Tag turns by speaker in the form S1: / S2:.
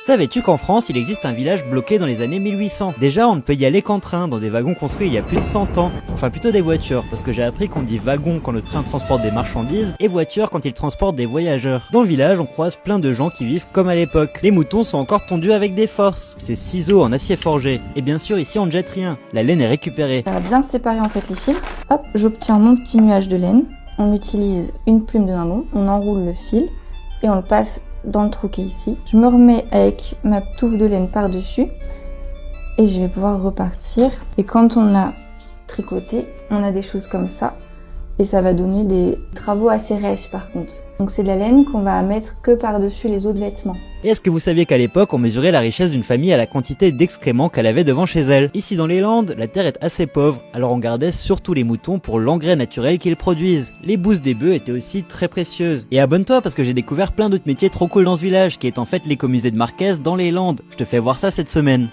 S1: Savais-tu qu'en France, il existe un village bloqué dans les années 1800? Déjà, on ne peut y aller qu'en train, dans des wagons construits il y a plus de 100 ans. Enfin, plutôt des voitures, parce que j'ai appris qu'on dit wagon quand le train transporte des marchandises, et voiture quand il transporte des voyageurs. Dans le village, on croise plein de gens qui vivent comme à l'époque. Les moutons sont encore tondus avec des forces, ces ciseaux en acier forgé. Et bien sûr, ici on ne jette rien, la laine est récupérée.
S2: Ça va bien séparer en fait les fils. Hop, j'obtiens mon petit nuage de laine. On utilise une plume de dindon, on enroule le fil et on le passe dans le trou qui est ici. Je me remets avec ma touffe de laine par-dessus et je vais pouvoir repartir. Et quand on a tricoté, on a des choses comme ça et ça va donner des travaux assez rêches par contre. Donc c'est de la laine qu'on va mettre que par-dessus les autres vêtements.
S1: Et est-ce que vous saviez qu'à l'époque, on mesurait la richesse d'une famille à la quantité d'excréments qu'elle avait devant chez elle? Ici dans les Landes, la terre est assez pauvre, alors on gardait surtout les moutons pour l'engrais naturel qu'ils produisent. Les bousses des bœufs étaient aussi très précieuses. Et abonne-toi parce que j'ai découvert plein d'autres métiers trop cool dans ce village, qui est en fait l'écomusée de Marquès dans les Landes. Je te fais voir ça cette semaine.